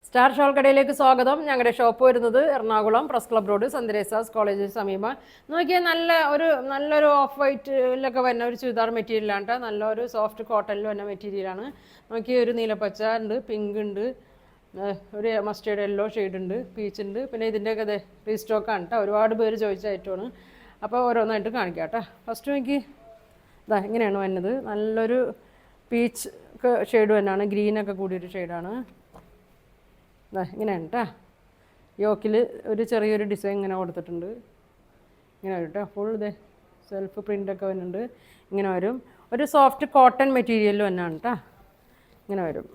Star shawl കടയിലേക്ക് സ്വാഗതം. ഞങ്ങളുടെ ഷോപ്പ് വരുന്നത് Ernakulam press club road saint Teresa's കോളേജിന് സമീപം. നോക്കിയാൽ നല്ലൊരു ഓഫ് വൈറ്റിലൊക്കെ വരുന്ന ഒരു ചുരിദാർ മെറ്റീരിയലാണ്. നല്ലൊരു സോഫ്റ്റ് കോട്ടണിൽ വരുന്ന മെറ്റീരിയലാണ്. നോക്കിയാൽ ഒരു നീലപ്പച്ച ഉണ്ട്, പിങ്ക് ഉണ്ട്, ഒരു മസ്റ്റേർഡ് യെല്ലോ ഷെയ്ഡ് ഉണ്ട്, പീച്ച് ഉണ്ട്. പിന്നെ ഇതിൻ്റെയൊക്കെ റീസ്റ്റോക്കാണ് കേട്ടോ. ഒരുപാട് പേര് ചോദിച്ച ഐറ്റമാണ്. അപ്പോൾ ഓരോന്നായിട്ട് കാണിക്കാം കേട്ടോ. ഫസ്റ്റ് നോക്കി ഇങ്ങനെയാണ് വരുന്നത്. നല്ലൊരു പീച്ച് ഷെയ്ഡ് തന്നെയാണ്, ഗ്രീനൊക്കെ കൂടിയൊരു ഷെയ്ഡാണ്. ഇങ്ങനെയാണ് കേട്ടോ. യോക്കിൽ ഒരു ചെറിയൊരു ഡിസൈൻ ഇങ്ങനെ കൊടുത്തിട്ടുണ്ട്. ഇങ്ങനെ വരും കേട്ടോ. ഫുൾ സെൽഫ് പ്രിൻ്റൊക്കെ വരുന്നുണ്ട്. ഇങ്ങനെ വരും. ഒരു സോഫ്റ്റ് കോട്ടൺ മെറ്റീരിയൽ തന്നെയാണ് കേട്ടോ. ഇങ്ങനെ വരും.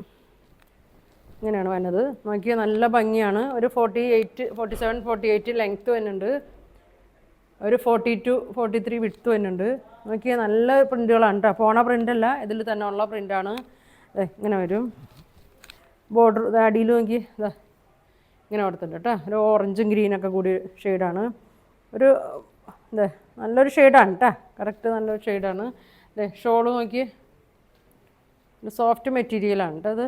ഇങ്ങനെയാണ് വരുന്നത്. നോക്കിയാൽ നല്ല ഭംഗിയാണ്. ഒരു 47 48 ലെങ്ത്ത് വരുന്നുണ്ട്. ഒരു 42 43 വിഡ്ത്ത് വരുന്നുണ്ട്. നോക്കിയാൽ നല്ല പ്രിൻ്റുകളാണ് കേട്ടോ. പോണ പ്രിൻ്റല്ല, ഇതിൽ തന്നെ ഉള്ള പ്രിൻ്റാണ്. ഇങ്ങനെ വരും. ബോർഡർ അടിയിൽ നോക്കി ഇങ്ങനെ കൊടുത്തിട്ടുണ്ട് കേട്ടോ. ഒരു ഓറഞ്ചും ഗ്രീനൊക്കെ കൂടി ഷെയ്ഡാണ്. ഒരു നല്ലൊരു ഷെയ്ഡാണ് കേട്ടോ. കറക്റ്റ് നല്ലൊരു ഷെയ്ഡാണ്. ഷോള് നോക്കി സോഫ്റ്റ് മെറ്റീരിയലാണ് കേട്ടോ. അത്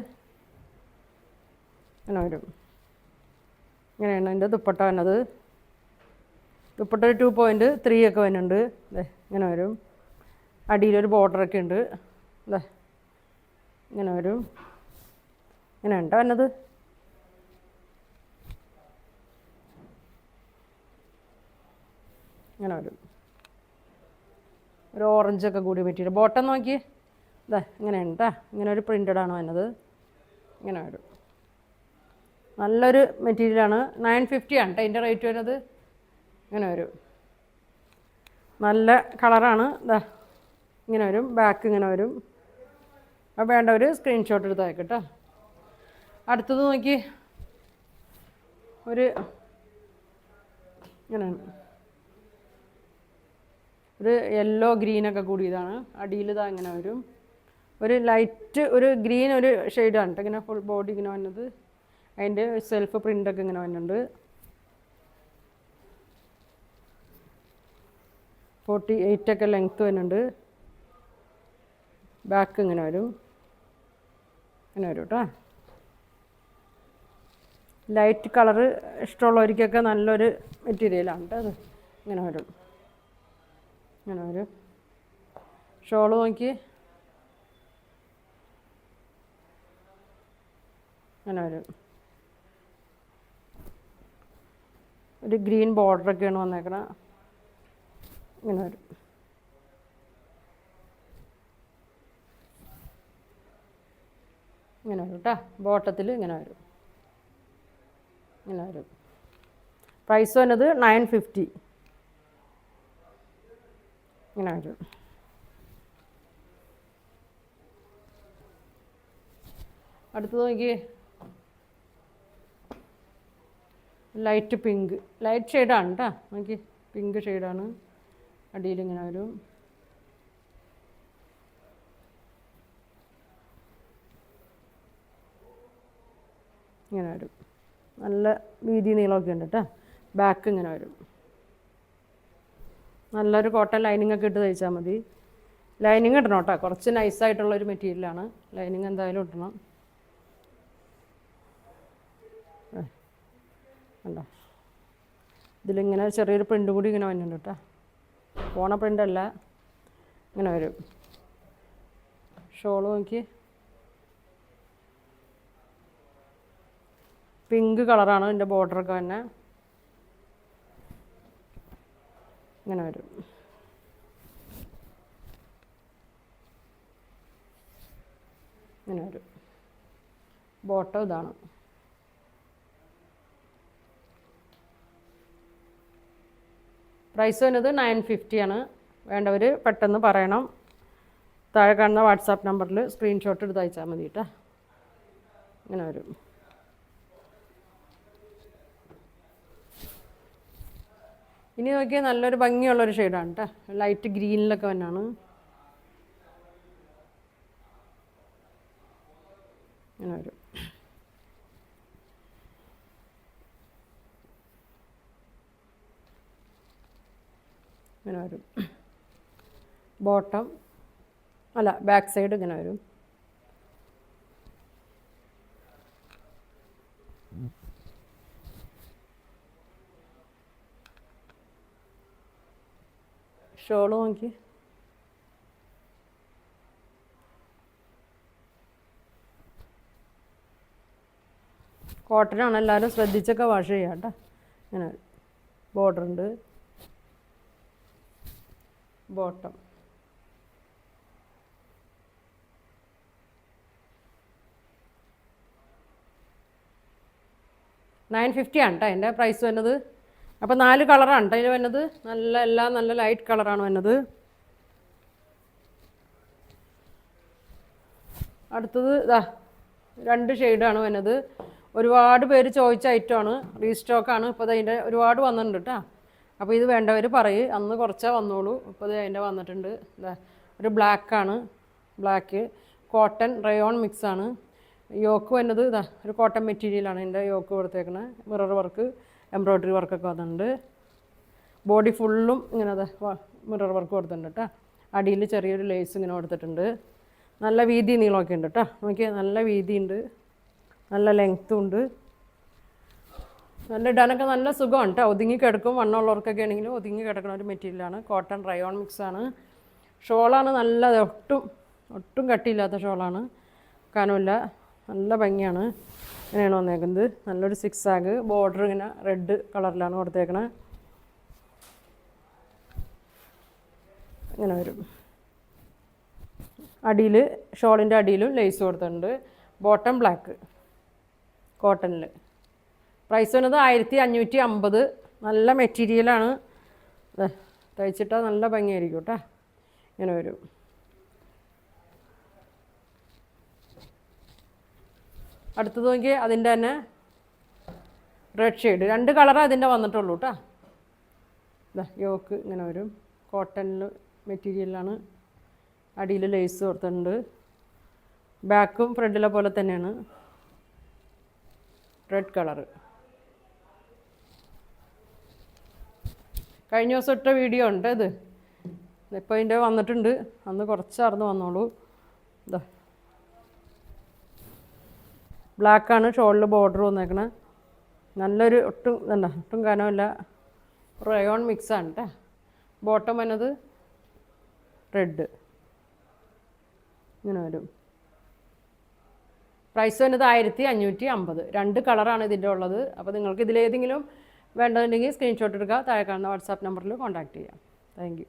ഇങ്ങനെ വരും. ഇങ്ങനെയാണ് അതിൻ്റെ ദുപ്പട്ട വന്നത്. ദുപ്പട്ട ഒരു 2.3 ഒക്കെ വരുന്നുണ്ട്. ഇങ്ങനെ വരും. അടിയിലൊരു ബോർഡറൊക്കെ ഉണ്ട്. ഇങ്ങനെ വരും. ഇങ്ങനെ ഉണ്ടോ വന്നത്. ഇങ്ങനെ വരും. ഒരു ഓറഞ്ചൊക്കെ കൂടി പറ്റിയിട്ട് ബോട്ടം നോക്കി ഇങ്ങനെ ഉണ്ടാ. ഇങ്ങനെ ഒരു പ്രിൻ്റഡാണ് വന്നത്. ഇങ്ങനെ വരും. നല്ലൊരു മെറ്റീരിയലാണ്. 950 ആണ് കേട്ടോ അതിൻ്റെ റേറ്റ് വരുന്നത്. ഇങ്ങനെ വരും. നല്ല കളറാണ്. ഇങ്ങനെ വരും. ബാക്ക് ഇങ്ങനെ വരും. അപ്പോൾ വേണ്ടവർ സ്ക്രീൻഷോട്ട് എടുത്ത് അയക്കും കേട്ടോ. അടുത്തത് നോക്കി ഒരു ഇങ്ങനെയാണ്. ഒരു യെല്ലോ ഗ്രീനൊക്കെ കൂടിയതാണ്. അടിയിൽ ഇങ്ങനെ വരും. ഒരു ലൈറ്റ് ഒരു ഗ്രീൻ ഒരു ഷെയ്ഡാണ് കേട്ടോ. ഇങ്ങനെ ഫുൾ ബോഡി ഇങ്ങനെ വന്നത്. അതിൻ്റെ സെൽഫ് പ്രിൻ്റൊക്കെ ഇങ്ങനെ വന്നിട്ടുണ്ട്. 48 ഒക്കെ ലെങ്ത്ത് വരുന്നുണ്ട്. ബാക്ക് ഇങ്ങനെ വരും. ഇങ്ങനെ വരും കേട്ടോ. ലൈറ്റ് കളറ് ഇഷ്ടമുള്ളവർക്കൊക്കെ നല്ലൊരു മെറ്റീരിയലാണ് കേട്ടോ അത്. ഇങ്ങനെ വരും. ഇങ്ങനെ വരും. ഷോള് നോക്കി ഇങ്ങനെ വരും. ഒരു ഗ്രീൻ ബോർഡറൊക്കെയാണ് വന്നേക്കണത്. ഇങ്ങനെ വരും. ഇങ്ങനെ വരും കേട്ടോ. ബോട്ടത്തിൽ ഇങ്ങനെ വരും. ഇങ്ങനെ വരും. പ്രൈസ് വന്നത് 950. ഇങ്ങനെ വരും. അടുത്ത് നോക്കി ലൈറ്റ് പിങ്ക് ലൈറ്റ് ഷെയ്ഡാണ് കേട്ടോ. നോക്കി പിങ്ക് ഷെയ്ഡാണ്. അടിയിൽ ഇങ്ങനെ വരും. ഇങ്ങനെ വരും. നല്ല വീതി നീളമൊക്കെ ഉണ്ട് കേട്ടോ. ബാക്ക് ഇങ്ങനെ വരും. നല്ലൊരു കോട്ടൺ ലൈനിങ് ഒക്കെ ഇട്ട് തയ്ച്ചാൽ മതി. ലൈനിങ് ഇടണം കേട്ടോ. കുറച്ച് നൈസായിട്ടുള്ളൊരു മെറ്റീരിയലാണ്. ലൈനിങ് എന്തായാലും ഇടണം. കണ്ടോ. ഇതിലിങ്ങനെ ചെറിയൊരു പ്രിൻ്റ് കൂടി ഇങ്ങനെ വന്നിട്ടുണ്ട് കേട്ടോ. പോണ പ്രിൻ്റല്ല. ഇങ്ങനെ വരും. ഷോള് നോക്കി പിങ്ക് കളറാണ് ഇതിൻ്റെ ബോർഡറൊക്കെ തന്നെ. ഇങ്ങനെ വരും. ഇങ്ങനെ വരും. ബോട്ടം ഇതാണ്. പ്രൈസ് വരുന്നത് 950 ആണ്. വേണ്ടവർ പെട്ടെന്ന് പറയണം. താഴെ കാണുന്ന വാട്സാപ്പ് നമ്പറിൽ സ്ക്രീൻഷോട്ട് എടുത്ത് അയച്ചാൽ മതി കേട്ടോ. ഇങ്ങനെ വരും. ഇനി നോക്കിയാൽ നല്ലൊരു ഭംഗിയുള്ളൊരു ഷെയ്ഡാണ് കേട്ടോ. ലൈറ്റ് ഗ്രീനിലൊക്കെ വന്നാണ്. ഇങ്ങനെ വരും. ഇങ്ങനെ വരും. ബോട്ടം അല്ല ബാക്ക് സൈഡ് ഇങ്ങനെ വരും. ഷോള് നോക്കി, കോട്ടനാണ്. എല്ലാവരും ശ്രദ്ധിച്ചൊക്കെ വാഷ് ചെയ്യാം കേട്ടോ. ഇങ്ങനെ ബോർഡർ ഉണ്ട്, ബോട്ടം. $950 ആണ് കേട്ടോ അതിൻ്റെ പ്രൈസ് വരുന്നത്. അപ്പോൾ 4 കളറാണ് കേട്ടോ അതിന് വരുന്നത്. എല്ലാം നല്ല ലൈറ്റ് കളറാണ് വരുന്നത്. അടുത്തത് ഇതാ 2 ഷെയ്ഡാണ് വരുന്നത്. ഒരുപാട് പേര് ചോദിച്ച ഐറ്റമാണ്, റീസ്റ്റോക്കാണ്. ഇപ്പോൾ അതിൻ്റെ ഒരുപാട് വന്നിട്ടുണ്ട് കേട്ടോ. അപ്പോൾ ഇത് വേണ്ടവർ പറയും, അന്ന് കുറച്ചേ വന്നോളൂ. ഇപ്പോൾ ഇത് അതിൻ്റെ വന്നിട്ടുണ്ട്. ഇതാ ഒരു ബ്ലാക്കാണ്, ബ്ലാക്ക് കോട്ടൺ റയോൺ മിക്സാണ്. യോക്ക് വരുന്നത് ഇതാ ഒരു കോട്ടൺ മെറ്റീരിയലാണ് ഇതിൻ്റെ യോക്ക് കൊടുത്തേക്കുന്നത്. മിറർ വർക്ക്, എംബ്രോയ്ഡറി വർക്കൊക്കെ വന്നിട്ടുണ്ട്. ബോഡി ഫുള്ളും ഇങ്ങനെ അതെ മിറർ വർക്ക് കൊടുത്തിട്ടുണ്ട് കേട്ടോ. അടിയിൽ ചെറിയൊരു ലേസ് ഇങ്ങനെ കൊടുത്തിട്ടുണ്ട്. നല്ല വീതി നീളമൊക്കെ ഉണ്ട് കേട്ടോ. നോക്കിയാൽ നല്ല വീതിയുണ്ട്, നല്ല ലെങ്ത്തും ഉണ്ട്. നല്ല ഇടാനൊക്കെ നല്ല സുഖമാണ് കേട്ടോ. ഒതുങ്ങി കിടക്കും. വണ്ണമുള്ളവർക്കൊക്കെ ആണെങ്കിലും ഒതുങ്ങി കിടക്കുന്ന ഒരു മെറ്റീരിയലാണ്. കോട്ടൺ റയോൺ മിക്സാണ്. ഷോളാണ് നല്ല ഒട്ടും കട്ടിയില്ലാത്ത ഷോളാണ്. കനമില്ല, നല്ല ഭംഗിയാണ്. ഇങ്ങനെയാണ് വന്നേക്കുന്നത്. നല്ലൊരു 6 ആഗ് ബോർഡർ ഇങ്ങനെ റെഡ് കളറിലാണ് കൊടുത്തേക്കണത്. ഇങ്ങനെ വരും. അടിയിൽ ഷോളിൻ്റെ അടിയിലും ലേസ് കൊടുത്തിട്ടുണ്ട്. ബോട്ടം ബ്ലാക്ക് കോട്ടണിൽ. പ്രൈസ് വരുന്നത് 1550. നല്ല മെറ്റീരിയലാണ്. തയ്ച്ചിട്ടാൽ നല്ല ഭംഗിയായിരിക്കും കേട്ടോ. ഇങ്ങനെ വരും. അടുത്തത് നോക്കി അതിൻ്റെ തന്നെ റെഡ് ഷെയ്ഡ്. 2 കളറ് അതിൻ്റെ വന്നിട്ടുള്ളൂ കേട്ടോ. ഇതാ യോക്ക് ഇങ്ങനെ വരും. കോട്ടണിൽ മെറ്റീരിയലാണ്. അടിയിൽ ലേസ് കൊടുത്തിട്ടുണ്ട്. ബാക്കും ഫ്രണ്ടിലെ പോലെ തന്നെയാണ്. Red colour. കഴിഞ്ഞ ദിവസം ഇട്ട വീഡിയോ ഉണ്ട് ഇത്. ഇപ്പോൾ ഇതിൻ്റെ വന്നിട്ടുണ്ട്. അന്ന് കുറച്ചാർന്ന് വന്നോളൂ. ഇതാ ബ്ലാക്കാണ് ഷോളിൽ ബോർഡർ വന്നേക്കണേ. നല്ലൊരു ഒട്ടും കനമില്ല, റയോൺ മിക്സാണ് കേട്ടോ. ബോട്ടം വന്നത് റെഡ് ഇങ്ങനെ വരും. പ്രൈസ് വന്നത് 1550. 2 കളറാണ് ഇതിൻ്റെ ഉള്ളത്. അപ്പോൾ നിങ്ങൾക്ക് ഇതിലേതെങ്കിലും വേണ്ടതുണ്ടെങ്കിൽ സ്ക്രീൻഷോട്ട് എടുക്കുക. താഴെ കാണുന്ന വാട്സാപ്പ് നമ്പറിൽ കോൺടാക്റ്റ് ചെയ്യാം. Thank you.